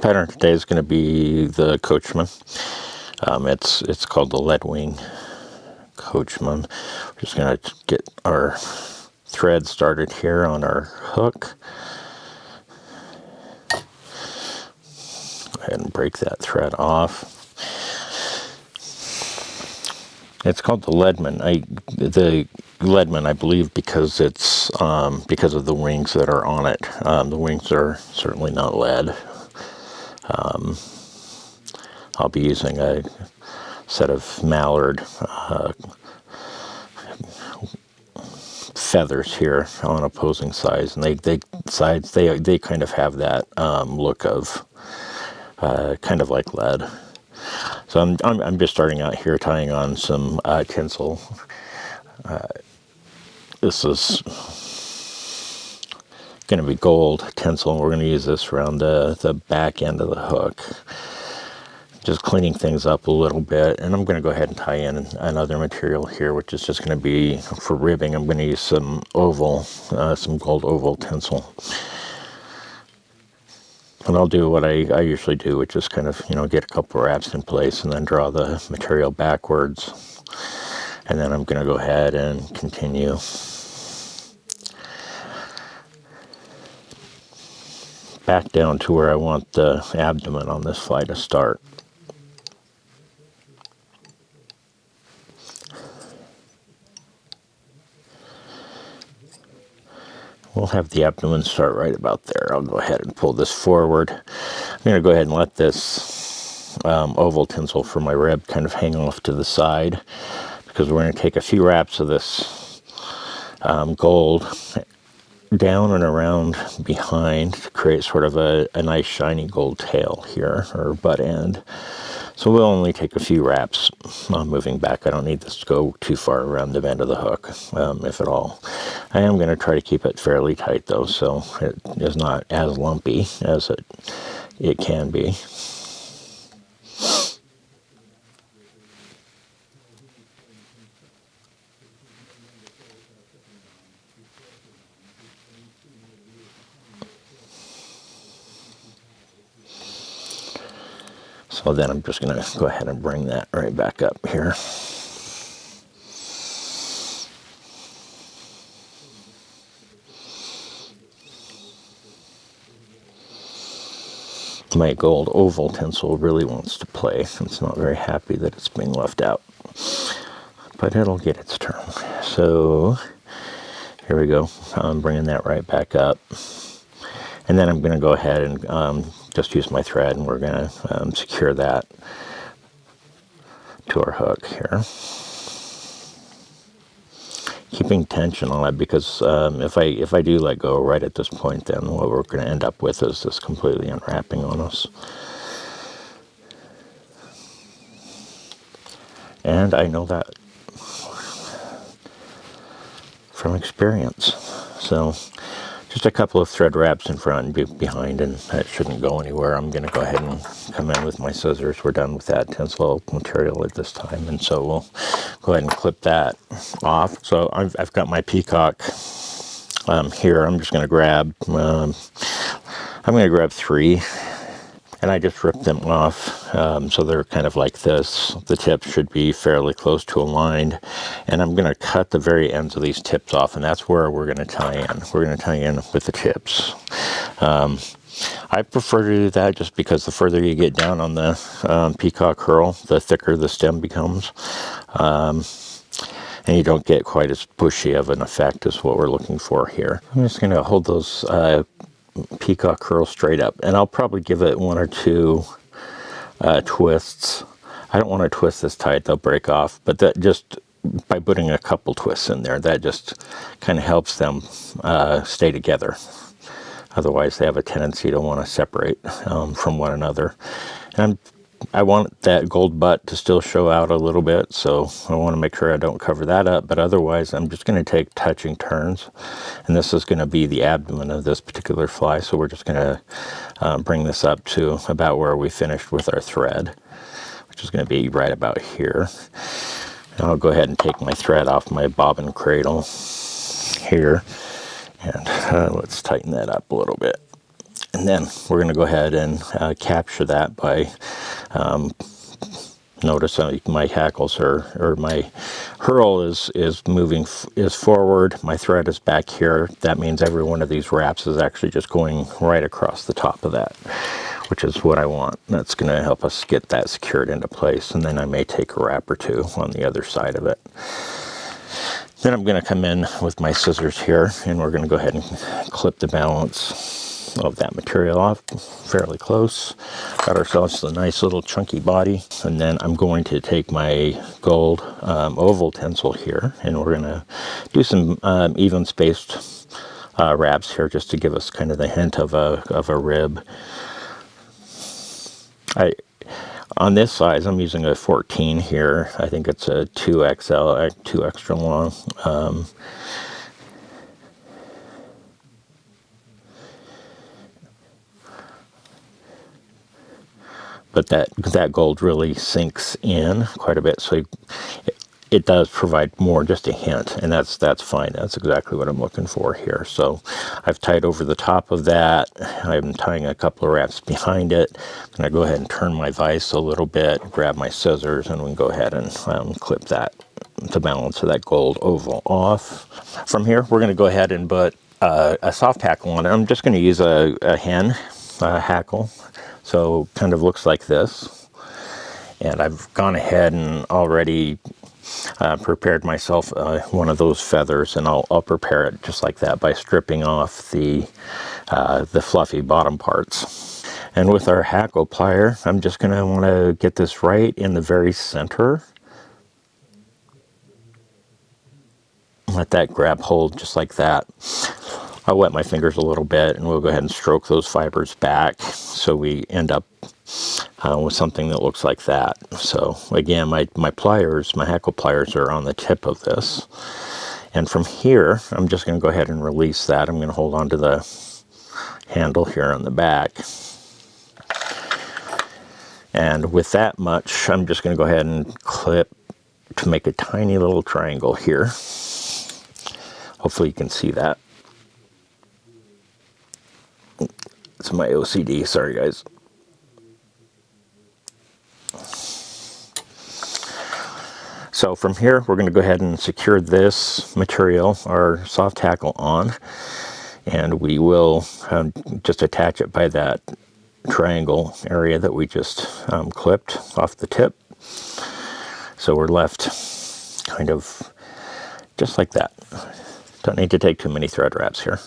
pattern today is going to be the Coachman. It's called the Lead Wing Coachman. We're just going to get our thread started here on our hook. Go ahead and break that thread off. It's called the Leadman. The Leadman, I believe, because it's because of the wings that are on it. The wings are certainly not lead. I'll be using a set of Mallard feathers here on opposing sides, and they kind of have that look of kind of like lead. So I'm just starting out here tying on some tinsel. This is going to be gold tinsel, and we're going to use this around the back end of the hook. Just cleaning things up a little bit, and I'm going to go ahead and tie in another material here, which is just going to be for ribbing. I'm going to use some oval, some gold oval tinsel. And I'll do what I usually do, which is kind of, get a couple wraps in place and then draw the material backwards. And then I'm going to go ahead and continue. Back down to where I want the abdomen on this fly to start. We'll have the abdomen start right about there. I'll go ahead and pull this forward. I'm going to go ahead and let this oval tinsel for my rib kind of hang off to the side, because we're going to take a few wraps of this gold down and around behind to create sort of a nice shiny gold tail here, or butt end. So we'll only take a few wraps moving back. I don't need this to go too far around the bend of the hook, if at all. I am going to try to keep it fairly tight though, so it is not as lumpy as it can be. So then I'm just going to go ahead and bring that right back up here. My gold oval tinsel really wants to play. It's not very happy that it's being left out, but it'll get its turn. So here we go. I'm bringing that right back up. And then I'm going to go ahead and just use my thread, and we're going to secure that to our hook here. Keeping tension on it, because if I do let go right at this point, then what we're going to end up with is this completely unwrapping on us. And I know that from experience. So just a couple of thread wraps in front and behind, and that shouldn't go anywhere. I'm going to go ahead and come in with my scissors. We're done with that tinsel material at this time, and so we'll go ahead and clip that off. So I've got my peacock here. I'm just going to grab, three, and I just ripped them off. So they're kind of like this. The tips should be fairly close to aligned, and I'm going to cut the very ends of these tips off, and that's where we're going to tie in. We're going to tie in with the tips. I prefer to do that just because the further you get down on the peacock curl, the thicker the stem becomes. And you don't get quite as pushy of an effect as what we're looking for here. I'm just going to hold those peacock curls straight up, and I'll probably give it one or two twists. I don't want to twist this tight, they'll break off, but that just by putting a couple twists in there, that just kind of helps them stay together. Otherwise they have a tendency to want to separate from one another. And I want that gold butt to still show out a little bit, so I want to make sure I don't cover that up, but otherwise I'm just going to take touching turns, and this is going to be the abdomen of this particular fly, so we're just going to bring this up to about where we finished with our thread, which is going to be right about here. And I'll go ahead and take my thread off my bobbin cradle here, and let's tighten that up a little bit. And then we're going to go ahead and capture that by, notice my hackles or my hurl is moving, is forward. My thread is back here. That means every one of these wraps is actually just going right across the top of that, which is what I want. That's going to help us get that secured into place. And then I may take a wrap or two on the other side of it. Then I'm going to come in with my scissors here, and we're going to go ahead and clip the balance of that material off fairly close. Got ourselves a nice little chunky body. And then I'm going to take my gold oval tinsel here, and we're going to do some even spaced wraps here just to give us kind of the hint of a rib. On this size, I'm using a 14 here. I think it's a 2XL, 2 extra long. But that gold really sinks in quite a bit, so it does provide more, just a hint, and that's fine. That's exactly what I'm looking for here. So I've tied over the top of that. I'm tying a couple of wraps behind it. I'm going to go ahead and turn my vise a little bit, grab my scissors, and we can go ahead and clip that, the balance of that gold oval off. From here, we're going to go ahead and put a soft hackle on it. I'm just going to use a hen hackle. So kind of looks like this. And I've gone ahead and already prepared myself one of those feathers, and I'll prepare it just like that by stripping off the fluffy bottom parts. And with our hackle plier, I'm just going to want to get this right in the very center. Let that grab hold just like that. I'll wet my fingers a little bit, and we'll go ahead and stroke those fibers back so we end up with something that looks like that. So again, my pliers, my hackle pliers are on the tip of this. And from here, I'm just going to go ahead and release that. I'm going to hold on to the handle here on the back. And with that much, I'm just going to go ahead and clip to make a tiny little triangle here. Hopefully you can see that. It's my OCD, sorry guys. So from here, we're going to go ahead and secure this material, our soft hackle, on, and we will just attach it by that triangle area that we just clipped off the tip. So we're left kind of just like that. Don't need to take too many thread wraps here.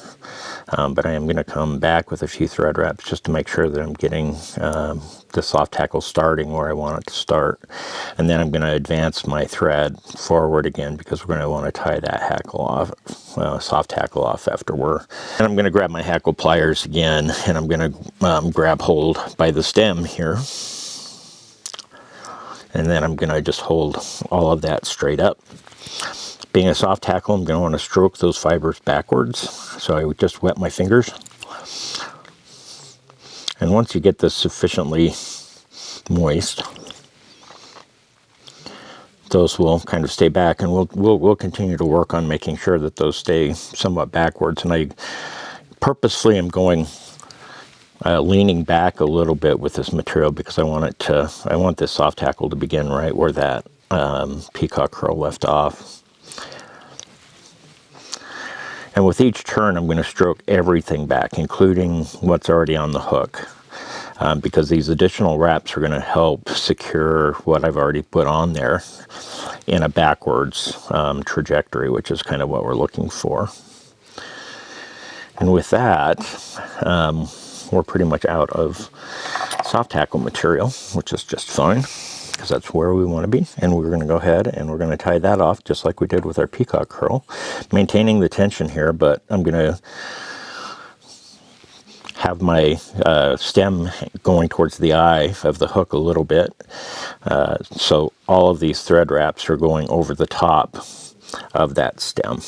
But I am going to come back with a few thread wraps just to make sure that I'm getting the soft hackle starting where I want it to start. And then I'm going to advance my thread forward again because we're going to want to tie that hackle off, soft hackle off afterward. And I'm going to grab my hackle pliers again, and I'm going to grab hold by the stem here. And then I'm going to just hold all of that straight up. Being a soft hackle, I'm going to want to stroke those fibers backwards. So I would just wet my fingers. And once you get this sufficiently moist, those will kind of stay back, and we'll continue to work on making sure that those stay somewhat backwards. And I purposely am going leaning back a little bit with this material because I want this soft hackle to begin right where that peacock curl left off. And with each turn, I'm going to stroke everything back, including what's already on the hook, because these additional wraps are going to help secure what I've already put on there in a backwards trajectory, which is kind of what we're looking for. And with that, we're pretty much out of soft hackle material, which is just fine, because that's where we want to be. And we're going to go ahead and we're going to tie that off just like we did with our peacock curl, maintaining the tension here, but I'm going to have my stem going towards the eye of the hook a little bit. So all of these thread wraps are going over the top of that stem.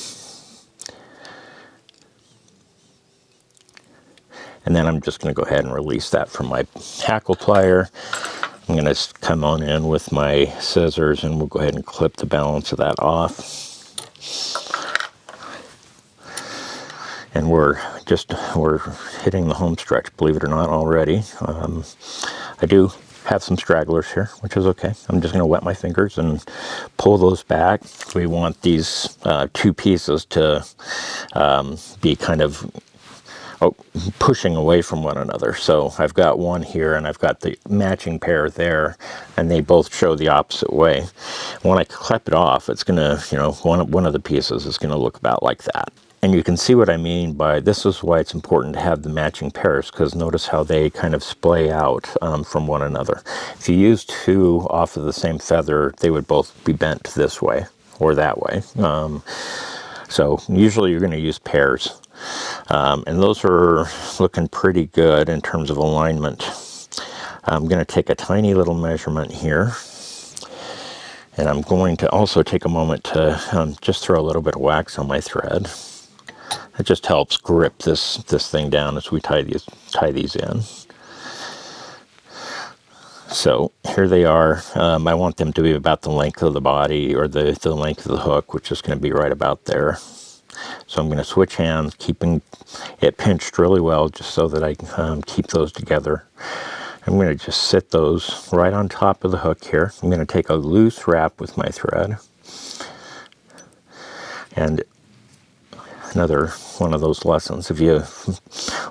And then I'm just going to go ahead and release that from my hackle plier. I'm going to come on in with my scissors, and we'll go ahead and clip the balance of that off. And we're hitting the home stretch, believe it or not, already. I do have some stragglers here, which is okay. I'm just going to wet my fingers and pull those back. We want these two pieces to be kind of pushing away from one another. So I've got one here and I've got the matching pair there, and they both show the opposite way. When I clip it off, it's going to, one of the pieces is going to look about like that. And you can see what I mean by this is why it's important to have the matching pairs, because notice how they kind of splay out from one another. If you use two off of the same feather, they would both be bent this way or that way. So usually you're going to use pairs. And those are looking pretty good in terms of alignment. I'm going to take a tiny little measurement here. And I'm going to also take a moment to just throw a little bit of wax on my thread. It just helps grip this thing down as we tie these in. So here they are. I want them to be about the length of the body, or the length of the hook, which is going to be right about there. So I'm going to switch hands, keeping it pinched really well, just so that I can keep those together. I'm going to just sit those right on top of the hook here. I'm going to take a loose wrap with my thread. And another one of those lessons, if you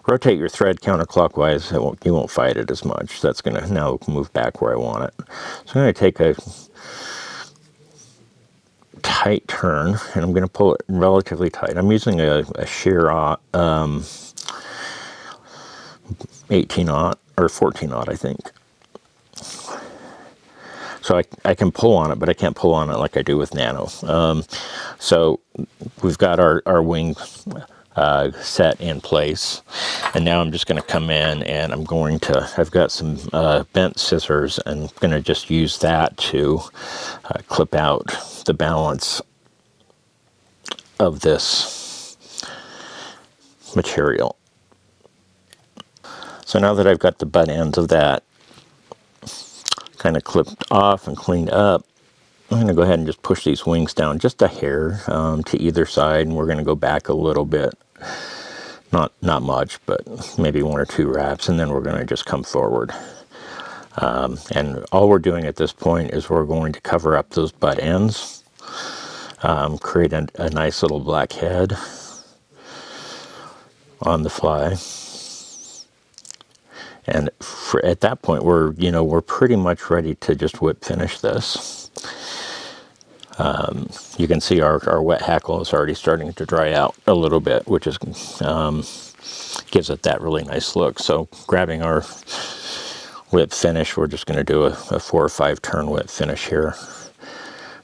rotate your thread counterclockwise, you won't fight it as much. That's going to now move back where I want it. So I'm going to take a tight turn, and I'm going to pull it relatively tight. I'm using a shear 18-aught or 14-aught, I think. So I can pull on it, but I can't pull on it like I do with Nano. So we've got our wing set in place, and now I'm just going to come in and I've got some bent scissors, and I'm going to just use that to clip out the balance of this material. So now that I've got the butt ends of that kind of clipped off and cleaned up, I'm going to go ahead and just push these wings down just a hair to either side, and we're going to go back a little bit. Not much, but maybe one or two wraps, and then we're going to just come forward. And all we're doing at this point is we're going to cover up those butt ends, create a nice little black head on the fly. And at that point, we're pretty much ready to just whip finish this. You can see our wet hackle is already starting to dry out a little bit, which is gives it that really nice look. So grabbing our whip finish, we're just going to do a 4 or 5 turn whip finish here,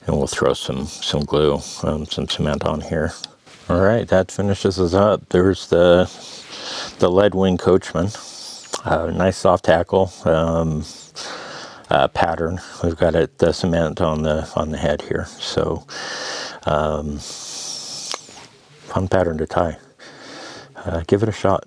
and we'll throw some glue, some cement on here. All right, that finishes us up. There's the Lead Wing Coachman. Nice soft hackle pattern. We've got the cement on the head here, so fun pattern to tie. Give it a shot.